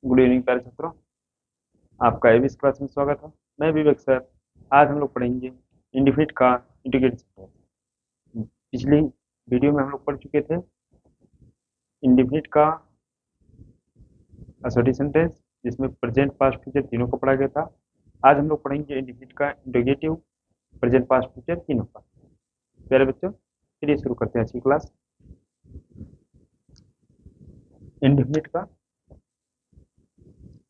Good evening प्यारे छात्रों। आपका एबीसी क्लास में स्वागत है। मैं विवेक सर। आज हम लोग पढ़ेंगे इंडिफिनिट का इंटीग्रेटेड सेंटेंस। पिछली वीडियो में हम लोग पढ़ चुके थे इंडिफिनिट का असर्टिव सेंटेंस, जिसमें प्रेजेंट पास्ट फ्यूचर तीनों को पढ़ा गया था। आज हम लोग पढ़ेंगे इंडिफिनिट का इंटीग्रेटिव, प्रेजेंट पास्ट फ्यूचर तीनों का। प्यारे बच्चों, चलिए शुरू करते हैं आज की क्लास। इंडिफिनिट का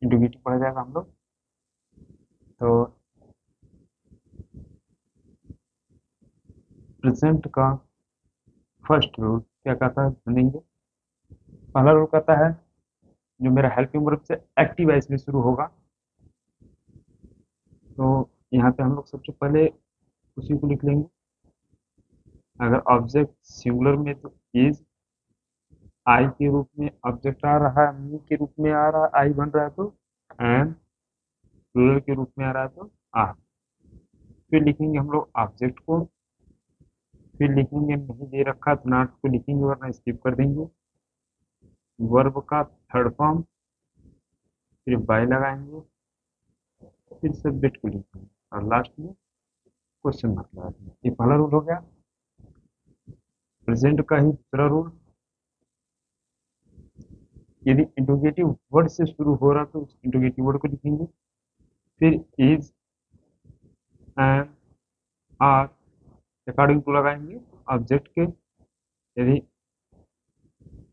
इंटीग्रेटिव पढ़ा जाएगा हम लोग। तो प्रेजेंट का फर्स्ट रूल क्या कहता है सुनेंगे। पहला रूल कहता है जो मेरा हेल्पिंग वर्ब से एक्टिव वॉइस में शुरू होगा, तो यहाँ पे हम लोग सबसे पहले उसी को लिख लेंगे। अगर ऑब्जेक्ट सिंगुलर में तो इज, आई के रूप में ऑब्जेक्ट आ रहा है, मी के रूप में आ रहा है, आई बन रहा है तो एम, प्लूरल के रूप में आ रहा है तो आर। फिर लिखेंगे हम लोग ऑब्जेक्ट को, फिर लिखेंगे नहीं दे रखा तो नॉट को लिखेंगे वरना स्किप कर देंगे। वर्ब का थर्ड फॉर्म, फिर बाय लगाएंगे, फिर सब्जेक्ट को लिखेंगे और लास्ट में क्वेश्चन मार्क लगाएंगे। ये पहला रूल हो गया। प्रेजेंट का ही दूसरा रूल, यदि इंट्रोगेटिव वर्ड से शुरू हो रहा तो उस इंट्रोगेटिव वर्ड को लिखेंगे। फिर is, and, are according to लगाएंगे ऑब्जेक्ट के। यदि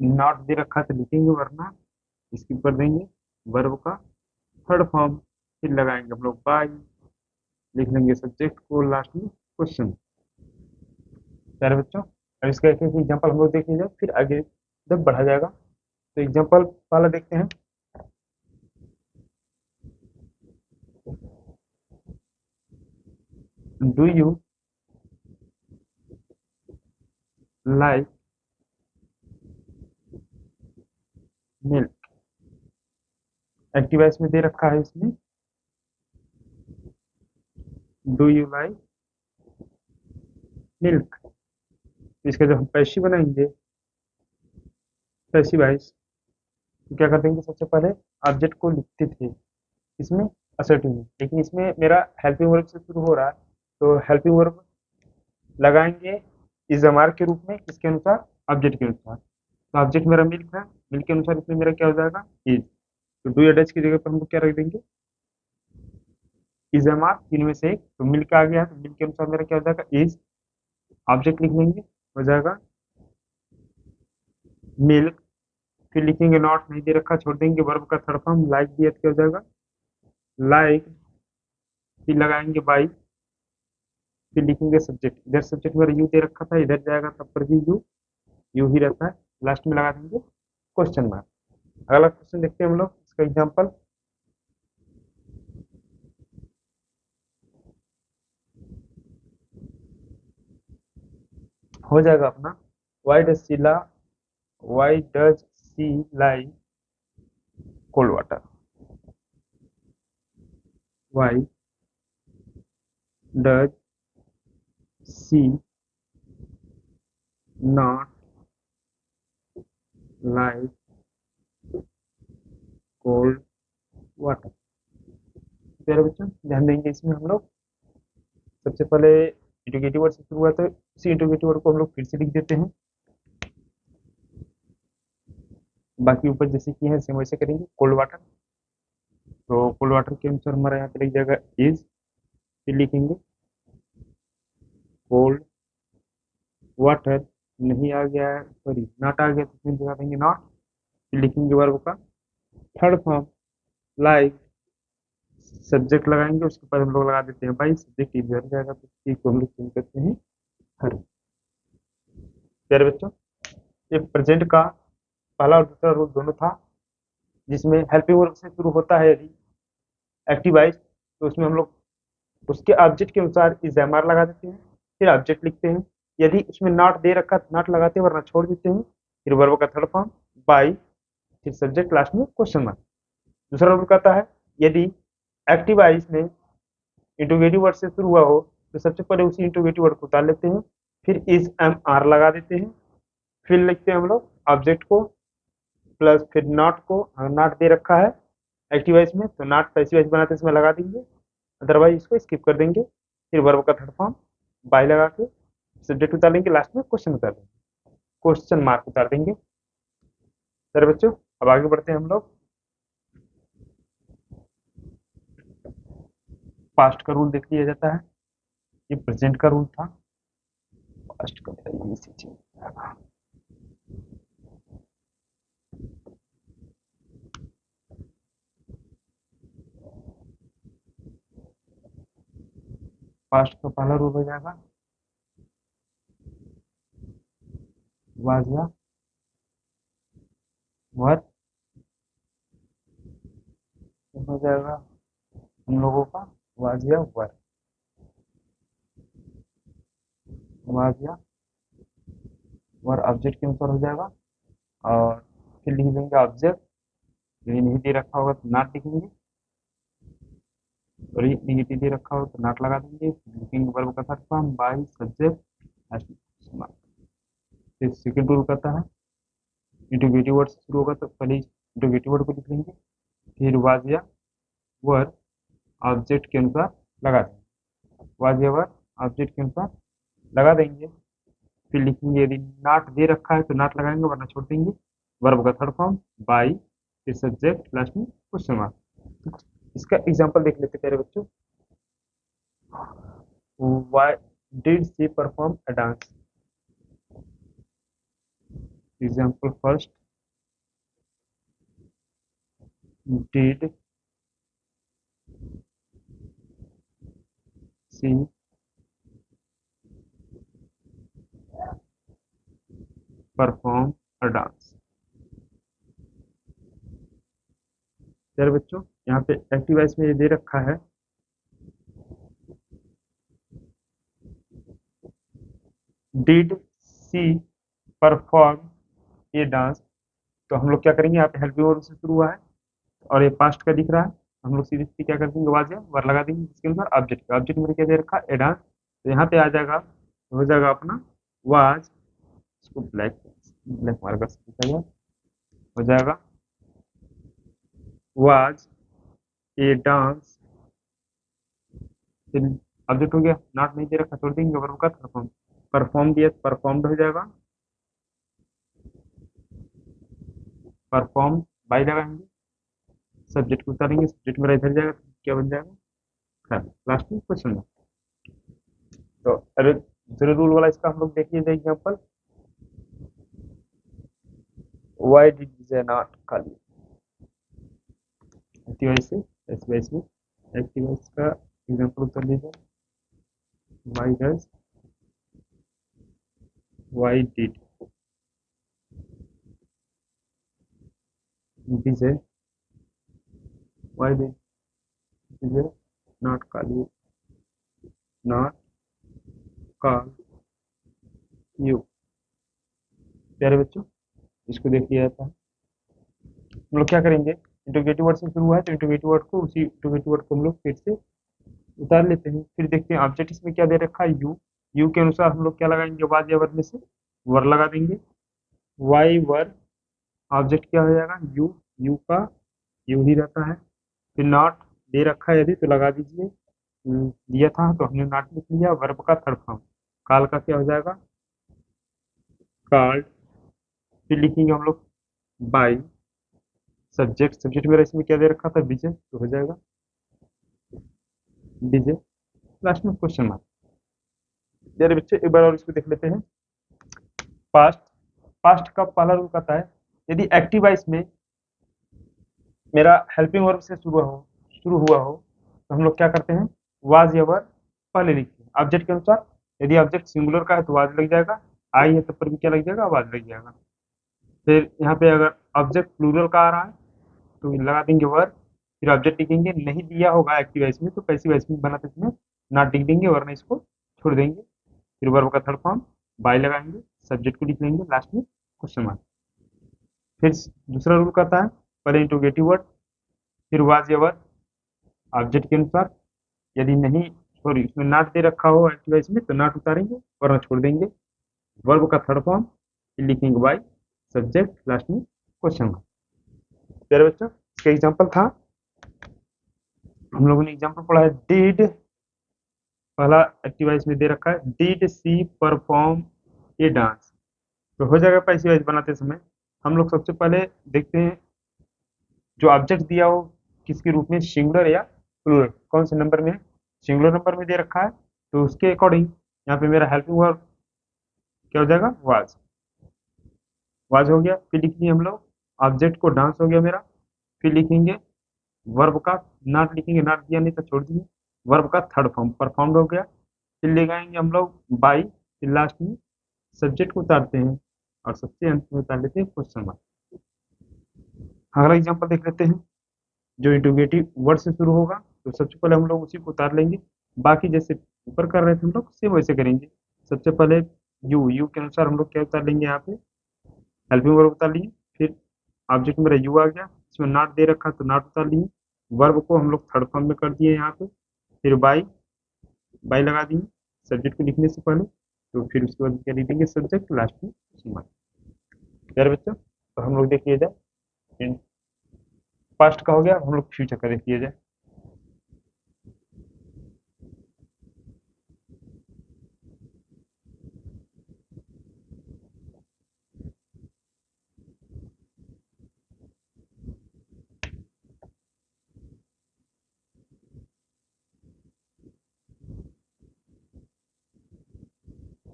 नॉट दे रखा तो लिखेंगे वरना स्किप कर देंगे। वर्ब का थर्ड फॉर्म, फिर लगाएंगे हम लोग बाय, लिख लेंगे सब्जेक्ट को, लास्ट में क्वेश्चन। प्यारे बच्चों, अब इसका एक एक एग्जाम्पल हम लोग देख लीजिए, फिर आगे जब बढ़ा जाएगा। तो एग्जाम्पल पहला देखते हैं। Do you like milk. Active voice में दे रखा है इसमें डू यू लाइक मिल्क। इसका जब हम पैसिव बनाएंगे, पैसिव वॉइस, तो क्या कर देंगे, सबसे पहले ऑब्जेक्ट को लिखते थे इसमें असर्टिव में, लेकिन इसमें मेरा हेल्पिंग वर्ब से शुरू हो रहा है तो हेल्पिंग वर्ब लगाएंगे इज एम आर के रूप में, किसके अनुसार, ऑब्जेक्ट के अनुसार। तो ऑब्जेक्ट मेरा मिल्क है, मिल्क के अनुसार इसमें मेरा क्या हो जाएगा, इज। तो डू या डच की जगह पर हम लोग क्या रख देंगे, इज एम आर, तीन में से एक। तो मिल्क आ गया, तो मिल्क के अनुसार मेरा क्या हो जाएगा, इज। ऑब्जेक्ट लिख लेंगे, हो जाएगा मिल्क। फिर लिखेंगे नॉट, नहीं दे रखा, छोड़ देंगे। वर्ब का थर्ड फॉर्म लाइक दिया तो क्या हो जाएगा, लाइक। फिर लगाएंगे बाई, फिर लिखेंगे सब्जेक्ट। इधर सब्जेक्ट मेरा यू दे रखा था, इधर जाएगा तब पर भी यू यू ही रहता है। लास्ट में लगा देंगे क्वेश्चन मार्क। अगला क्वेश्चन देखते हैं हम लोग, इसका एग्जांपल। हो जाएगा अपना, why does she lie cold water. Why does she not lie cold water. प्यारे बच्चों, ध्यान देंगे इसमें हम लोग सबसे पहले इंटीग्रेटिव वर्ड से शुरू हुआ, तो उसी इंटीग्रेटिव वर्ड को हम लोग फिर से लिख देते हैं। बाकी ऊपर जैसे कि है सेम वैसे करेंगे। कोल्ड वाटर, तो कोल्ड वाटर के अनुसार हमारा यहाँ पे लग जाएगा इज। फिर लिखेंगे कोल्ड वाटर, नहीं आ गया है, सॉरी नॉट आ गया तो फिर लगा देंगे नॉट। फिर लिखेंगे वर्ब का थर्ड फॉर्म लाइक, सब्जेक्ट लगाएंगे, उसके बाद हम लोग लगा देते हैं भाई, सब्जेक्ट इधर जाएगा तो इसी को हम लोग चेंज करते हैं हर। प्यारे बच्चों, ये प्रेजेंट का पहला और दूसरा रूल दोनों था, जिसमें हेल्पिंग वर्ब से शुरू होता है यदि एक्टिव वॉइस, तो उसमें हम लोग उसके ऑब्जेक्ट के अनुसार इज एम आर लगा देते हैं, फिर ऑब्जेक्ट लिखते हैं। यदि उसमें नॉट दे रखा तो नॉट लगाते हैं वरना छोड़ देते हैं। फिर वर्ब का थर्ड फॉर्म बाई, फिर सब्जेक्ट, लास्ट में क्वेश्चन मार्क। दूसरा रूल कहता है यदि एक्टिव वॉइस में इंट्रोगेटिव वर्ड से शुरू हुआ हो तो सबसे पहले उसी इंट्रोगेटिव वर्ड को उतार लेते हैं, फिर इज एम आर लगा देते हैं, फिर लिखते हैं हम लोग ऑब्जेक्ट को प्लस फिर नॉट को, अगर नॉट दे रखा है एक्टिव वॉइस में तो नॉट पैसिव वॉइस बनाते समय लगा देंगे, अदरवाइज इसको स्किप कर देंगे। फिर वर्ब का थर्ड फॉर्म बाय लगा के सब्जेक्ट उतार लेंगे, लास्ट में क्वेश्चन उतार देंगे, क्वेश्चन मार्क उतार देंगे। सर बच्चों अब आगे बढ़ते हैं हम लोग। पास्ट का रूल देख लिया जाता है, ये प्रेजेंट का रूल था। पास्ट का इसी चीज पास्ट का पहला रूल हो जाएगा वाज या वर, हो जाएगा हम लोगों का वाज या वर, वाज या वर ऑब्जेक्ट के अनुसार हो जाएगा। और फिर लिख देंगे ऑब्जेक्ट, यदि नहीं दे रखा होगा तो नॉट लिखेंगे, और ये निगेटिव दे रखा हो तो नॉट लगा देंगे। लिखेंगे वर्ब का थर्ड फॉर्म बाय सब्जेक्ट। फिर सेकंड रूल कहता है इंटीग्रेटिव वर्ड से शुरू होगा तो पहले इंटीग्रेटिव वर्ड को लिख लेंगे, फिर वाज या वर ऑब्जेक्ट के अनुसार लगा देंगे, वाज या वर ऑब्जेक्ट के अनुसार लगा देंगे। फिर लिखेंगे यदि नॉट दे रखा है तो नॉट लगाएंगे, वरना छोड़ देंगे। वर्ब का थर्ड फॉर्म बाय, फिर सब्जेक्ट, लास्ट में क्वेश्चन मार्क। इसका एग्जांपल देख लेते हैं प्यारे बच्चों। Why did she perform a dance? Example first, did she perform a dance? चलिए बच्चों यहाँ पे एक्टिव वॉइस में ये दे रखा है did she perform a dance, तो हम लोग क्या करेंगे, यहाँ पे हेल्पिंग वर्ब से शुरू हुआ है और ये पास्ट का दिख रहा है, हम लोग सीधे सीधे क्या कर देंगे, वाज या वर लगा देंगे, जिसके अनुसार ऑब्जेक्ट, ऑब्जेक्ट में क्या दे रखा है, ए डांस, तो यहाँ पे आ जाएगा, हो जाएगा अपना वाज, इसको ब्लैक ब्लैक मार्कर से लिखा जाए, हो जाएगा वाज ए डांस। फिर ऑब्जेक्ट हो गया, नॉट नहीं दे रखा, छोड़ देंगे, वर्ब का परफॉर्म, परफॉर्म दिया परफॉर्म्ड हो जाएगा, परफॉर्म बाई लगाएंगे, सब्जेक्ट को उतारेंगे, सब्जेक्ट मेरा इधर जाएगा तो क्या बन जाएगा, लास्ट में क्वेश्चन है। तो अरे जीरो रूल वाला इसका हम लोग देखिए example, why did they not call you, active voice से एस वॉइस में, एक्टिव वॉइस का एग्जांपल उत्तर लीजिए, why does, why did DJ, why did DJ not call you, not call you. प्यारे बच्चों इसको देख लिया जाता है, हम लोग क्या करेंगे, इंटरोगेटिव वर्ड से शुरू हुआ है तो इंटरोगेटिव वर्ड को, उसी इंटरोगेटिव वर्ड को हम लोग फिर से उतार लेते हैं। फिर देखते हैं ऑब्जेक्ट इसमें क्या दे रखा है, यू, यू के अनुसार हम लोग क्या लगाएंगे, वाज या वर में से वर लगा देंगे, वाई वर ऑब्जेक्ट क्या हो जाएगा, यू, यू का यू ही रहता है। फिर नॉट दे रखा है यदि तो लगा दीजिए, दिया था तो हमने नॉट लिख लिया। वर्ब का थर्ड फॉर्म काल का क्या हो जाएगा, कॉल्ड। फिर लिखेंगे हम लोग बाई, सब्जेक्ट, सब्जेक्ट मेरा इसमें क्या दे रखा था, विजय, तो हो जाएगा विजय, लास्ट में क्वेश्चन मार्क। यार बच्चे एक बार और इसको देख लेते हैं। पास्ट, पास्ट का पहला रूल कहता है यदि एक्टिव वॉइस में मेरा हेल्पिंग वर्ब से शुरू हुआ हो तो हम लोग क्या करते हैं, वाज या वर पहले लिखते हैं ऑब्जेक्ट के अनुसार। यदि ऑब्जेक्ट सिंगुलर का है तो वाज लग जाएगा, आई है तब पर भी क्या लग जाएगा, वाज लग जाएगा। फिर यहाँ पे अगर ऑब्जेक्ट प्लूरल का आ रहा है तो लगा देंगे वर, फिर ऑब्जेक्ट लिखेंगे, नहीं दिया होगा एक्टिव वॉइस में तो पैसिव वॉइस में बनाते समय नॉट लिख देंगे, वरना इसको छोड़ देंगे। फिर वर्ब का थर्ड फॉर्म बाय लगाएंगे, सब्जेक्ट को लिख लेंगे, लास्ट में क्वेश्चन मार्क। फिर दूसरा रूल कहता है पहले इंट्रोगेटिव वर्ड, फिर वाज या वर ऑब्जेक्ट के अनुसार, यदि नहीं सॉरी इसमें नॉट दे रखा हो एक्टिव वॉइस में तो नॉट उतारेंगे वरना छोड़ देंगे। वर्ब का थर्ड फॉर्म फिर लिखेंगे बाय, सब्जेक्ट, लास्ट में क्वेश्चन मार्क। प्यारे बच्चों इसका एग्जांपल था हम लोगों ने एग्जाम्पल पढ़ा है डिड, पहला एक्टिव वॉइस में दे रखा है did she perform a dance. तो हो जाएगा पैसिव वॉइस बनाते समय हम लोग सबसे पहले देखते हैं जो ऑब्जेक्ट दिया हो किसके रूप में, सिंगुलर या प्लूरल, कौन से नंबर में है, सिंगुलर नंबर में दे रखा है तो उसके अकॉर्डिंग यहाँ पे मेरा हेल्पिंग वर्ब क्या हो जाएगा, वाज। वाज हो गया, फिर लिखेंगे हम लोग ऑब्जेक्ट को डांस हो गया मेरा, फिर लिखेंगे वर्ब का, नॉट लिखेंगे, नॉट दिया नहीं तो छोड़ दिए, वर्ब का थर्ड फॉर्म परफॉर्म्ड हो गया, फिर ले आएंगे हम लोग बाई, फिर लास्ट में सब्जेक्ट को उतारते हैं और सबसे अंत में उतार लेते हैं क्वेश्चन मार्क। अगला एग्जांपल देख लेते हैं जो इंट्रोगेटिव वर्ड से शुरू होगा, तो सबसे पहले हम लोग उसी को उतार लेंगे, बाकी जैसे ऊपर कर रहे थे हम लोग सेम वैसे करेंगे। सबसे पहले यू के अनुसार हम लोग क्या उतार लेंगे, यहाँ पे हेल्पिंग वर्ब उतार लिए, फिर ऑब्जेक्ट मेरा यू आ गया, इसमें नॉट दे रखा तो नॉट उतार लिए, वर्ब को हम लोग थर्ड फॉर्म में कर दिए यहाँ पे, फिर बाई, बाई लगा दिए सब्जेक्ट को लिखने से पहले, तो फिर उसके बाद क्या लिख देंगे सब्जेक्ट, लास्ट में सिंबल। यार बच्चों तो हम लोग देख लिया जाए, पास्ट का हो गया, हम लोग फ्यूचर का देख लिया जाए।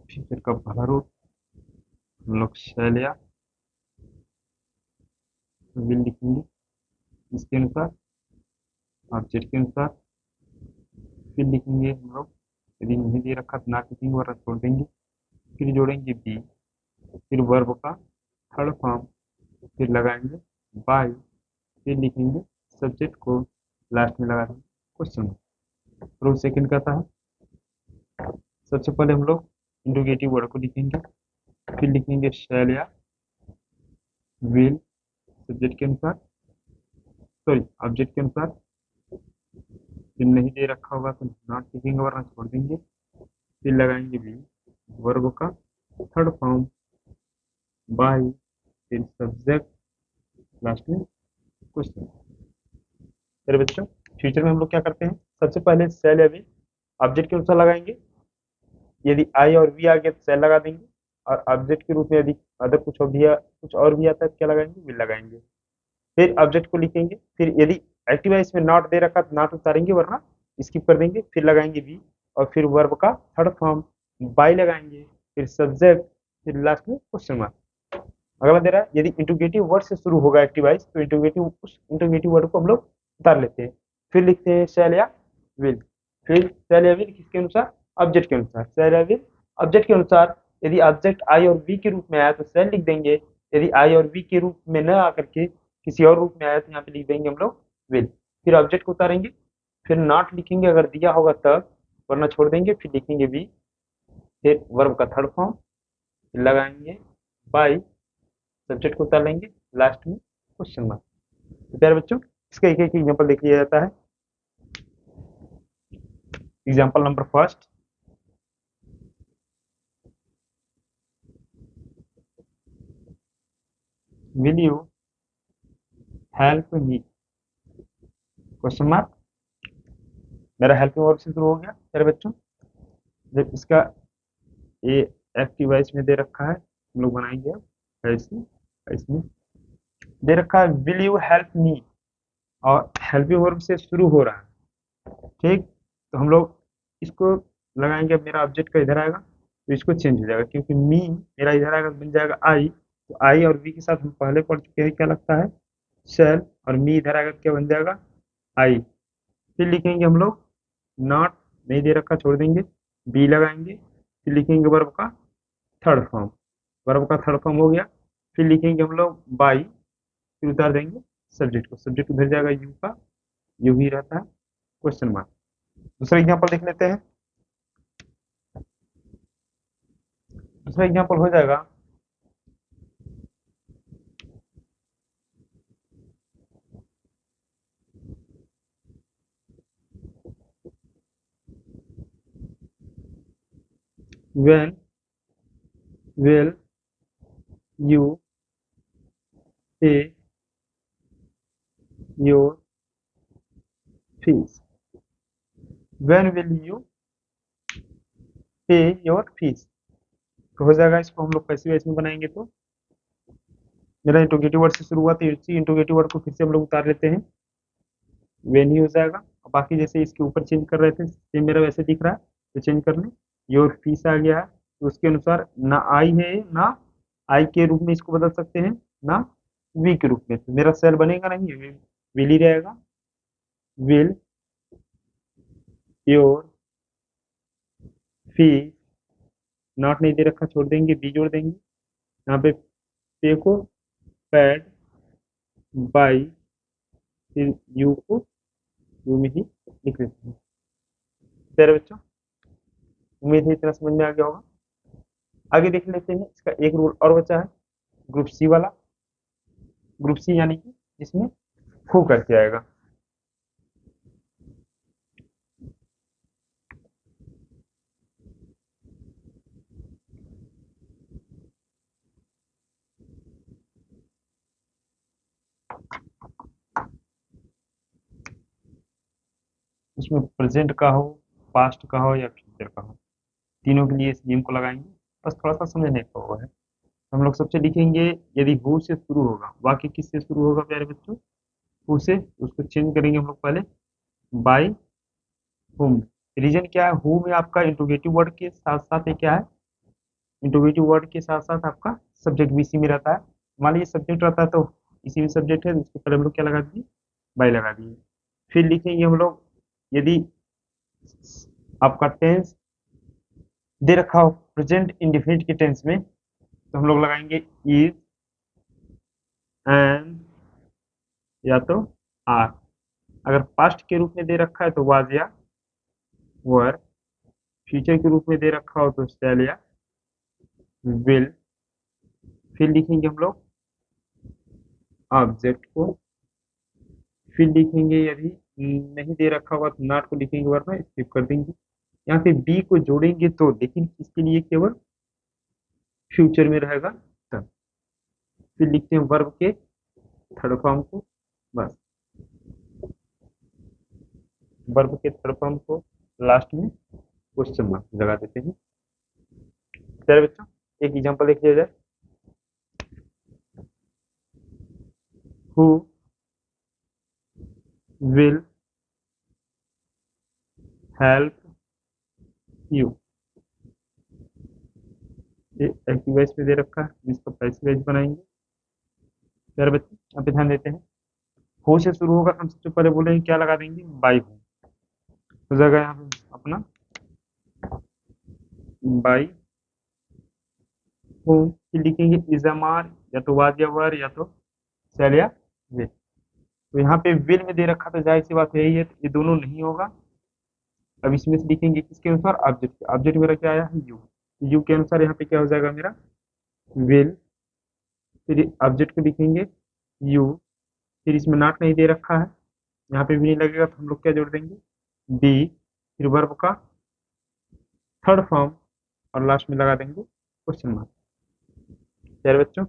फ्यूचर का पहला रूट हम लोग शैलिया विल लिखेंगे इसके अनुसार, ऑब्जेक्ट के अनुसार, फिर लिखेंगे हम लोग, यदि नहीं दे रखा तो नॉट लिखेंगे वरना छोड़ देंगे, फिर जोड़ेंगे बी, फिर वर्ब का थर्ड फॉर्म, फिर लगाएंगे बाय, फिर लिखेंगे सब्जेक्ट को, लास्ट में लगा देंगे क्वेश्चन। रूल सेकंड कहता है सबसे पहले हम लोग इंट्रोगेटिव वर्ड को लिखेंगे, फिर लिखेंगे शैलिया विल सब्जेक्ट के अनुसार, सॉरी ऑब्जेक्ट के अनुसार, फिर नहीं दे रखा होगा तो नॉट लिखेंगे वरना छोड़ देंगे, फिर लगाएंगे बी, वर्ब का थर्ड फॉर्म बाय, फिर सब्जेक्ट, लास्ट में क्वेश्चन। मेरे बच्चों फ्यूचर में हम लोग क्या करते हैं, सबसे पहले सेल या वी ऑब्जेक्ट के अनुसार लगाएंगे, यदि आई और वी आ गया तो सेल लगा देंगे, और ऑब्जेक्ट के रूप में यदि अदर कुछ और भी आता है तो क्या लगाएंगे, विल लगाएंगे, फिर ऑब्जेक्ट को लिखेंगे, फिर यदि एक्टिव है इसमें नॉट दे रखा तो नॉट उतारेंगे वरना स्किप कर देंगे, फिर लगाएंगे वी, और फिर वर्ब का थर्ड फॉर्म बाय लगाएंगे, फिर सब्जेक्ट, फिर लास्ट में क्वेश्चन मार्क। अगला दे रहा है यदि इंट्रोगेटिव वर्ड से शुरू होगा एक्टिवाइज तो इंट्रोगेटिव उस इंट्रोगेटिव वर्ड को हम लोग उतार लेते हैं, फिर लिखते हैं शैल या विल, फिर शैल या विल किसके अनुसार, ऑब्जेक्ट के अनुसार, शैल या विल ऑब्जेक्ट के अनुसार, यदि ऑब्जेक्ट आई और वी के रूप में आया तो शैल लिख देंगे, यदि आई और वी के रूप में न आकर के किसी और रूप में आया तो यहाँ पे लिख देंगे हम लोग विल, फिर ऑब्जेक्ट को उतारेंगे, फिर नॉट लिखेंगे अगर दिया होगा तब, वरना छोड़ देंगे, फिर लिखेंगे वी, फिर वर्ब का थर्ड फॉर्म लगाएंगे बाई, सब्जेक्ट को उतार लेंगे, लास्ट में क्वेश्चन मार्क। तो प्यारे बच्चों इसका एक एक एग्जांपल देख लिया जाता है। Example number first, will you help me, question mark, मेरा हेल्पिंग वर्ब से शुरू हो गया प्यारे बच्चों। जब इसका ये एक्टिव वॉइस में दे रखा है हम लोग बनाएंगे अब ऐसे, इसमें दे रखा है विल यू हेल्प मी, और हेल्पिंग वर्ब से शुरू हो रहा है, ठीक, तो हम लोग इसको लगाएंगे, अब मेरा ऑब्जेक्ट का इधर आएगा तो इसको चेंज हो जाएगा, क्योंकि मी मेरा इधर आएगा तो बन जाएगा आई, तो आई और वी के साथ हम पहले पढ़ चुके हैं क्या लगता है शेल, और मी इधर आएगा तो क्या बन जाएगा आई, फिर लिखेंगे हम लोग नॉट, नहीं दे रखा छोड़ देंगे, बी लगाएंगे, फिर लिखेंगे वर्ब का थर्ड फॉर्म, वर्ब का थर्ड फॉर्म हो गया, फिर लिखेंगे हम लोग बाई, फिर उतार देंगे सब्जेक्ट को, सब्जेक्ट उधर जाएगा यू का, यू ही रहता है क्वेश्चन मार्क। दूसरा एग्जांपल देख लेते हैं, दूसरा एग्जांपल हो जाएगा when will you pay your fees, when will you पे योर फीस। तो हो जाएगा, इसको हम लोग पैसिव वॉइस में बनाएंगे तो मेरा इंट्रोगेटिव वर्ड से शुरू हुआ, तो इसी इंट्रोगेटिव वर्ड को फिर से हम लोग उतार लेते हैं, वेन ही हो जाएगा। और बाकी जैसे इसके ऊपर चेंज कर रहे थे सेम मेरा वैसे दिख रहा है, तो चेंज कर लें। योर फीस आ गया है, तो उसके अनुसार ना आई है ना आई के रूप में इसको बदल सकते हैं, ना वी के रूप में, तो मेरा सेल बनेगा नहीं, विल ही रहेगा। विल योर फी, नॉट नहीं दे रखा, छोड़ देंगे, बी जोड़ देंगे यहाँ पे, पे को पैड बाई, फिर यू को यू में ही लिख लेते हैं। प्यारे बच्चों, उम्मीद है इतना समझ में आ गया होगा। आगे देख लेते हैं, इसका एक रूल और बचा है, ग्रुप सी वाला। ग्रुप सी यानी कि जिसमें हु करके आएगा। इसमें प्रेजेंट का हो, पास्ट का हो या फ्यूचर का हो, तीनों के लिए इस नियम को लगाएंगे। बस थोड़ा सा समझने का हुआ है। हम लोग सबसे लिखेंगे, यदि हु से शुरू होगा, वाक्य किससे शुरू होगा प्यारे बच्चों, हु से, उसको चेंज करेंगे हम लोग पहले बाय हुम। रीजन क्या है, हु में आपका इंट्रोगेटिव वर्ड के साथ साथ ये क्या है, इंट्रोगेटिव वर्ड के साथ साथ आपका सब्जेक्ट भी इसी में रहता है। मान लीजिए सब्जेक्ट रहता है तो इसी में सब्जेक्ट है, तो इसके पहले हम लोग क्या लगा दिए, बाय लगा दिए। फिर लिखेंगे हम लोग, यदि आपका टेंस दे रखा हो प्रेजेंट इंडिफिनिट के टेंस में, तो हम लोग लगाएंगे इज एंड या तो आर। अगर पास्ट के रूप में दे रखा है तो वाज या वर। फ्यूचर के रूप में दे रखा हो तो शैल या विल। फिर लिखेंगे हम लोग ऑब्जेक्ट को। फिर लिखेंगे, यदि नहीं दे रखा होगा तो नॉट को लिखेंगे, वरना स्किप कर देंगे। यहाँ पे बी को जोड़ेंगे तो, लेकिन इसके लिए केवल फ्यूचर में रहेगा तब। फिर लिखते हैं वर्ब के थर्ड फॉर्म को, बस वर्ब के थर्ड फॉर्म को लास्ट में क्वेश्चन मार्क लगा देते हैं। चलिए बच्चों, एक एग्जांपल देख लिया जाए। Who will help you. ये एक्टिव वॉइस में दे रखा है, जिसका पैसिव वॉइस बनाएंगे। चलिए बच्चों, यहाँ पे ध्यान देते हैं। हु से शुरू होगा, हम सबसे पहले बोलेंगे क्या लगा देंगे, बाई हूँ। हो जाएगा यहाँ पे अपना बाई हूँ। फिर लिखेंगे इज अमार, या तो वाज या वर, या तो शैल या विल। तो यहाँ पे विल में दे रखा, तो जाहिर सी बात यही है, तो ये दोनों नहीं होगा। अब इसमें से लिखेंगे किसके अनुसार, ऑब्जेक्ट। ऑब्जेक्ट मेरा क्या आया है, यू। यू के अनुसार यहाँ पे क्या हो जाएगा मेरा, विल। फिर ऑब्जेक्ट को लिखेंगे यू। फिर इसमें नॉट नहीं दे रखा है, यहाँ पे भी नहीं लगेगा, तो हम लोग क्या जोड़ देंगे, बी। फिर वर्ब का थर्ड फॉर्म, और लास्ट में लगा देंगे क्वेश्चन मार्क। यार बच्चों,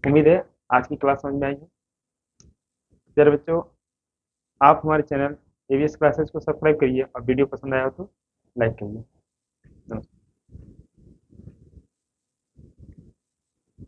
उम्मीद है आज की क्लास समझ में आई है। यार बच्चों, आप हमारे चैनल एवीएस क्लासेस को सब्सक्राइब करिए, और वीडियो पसंद आया हो तो लाइक करिए। नमस्कार।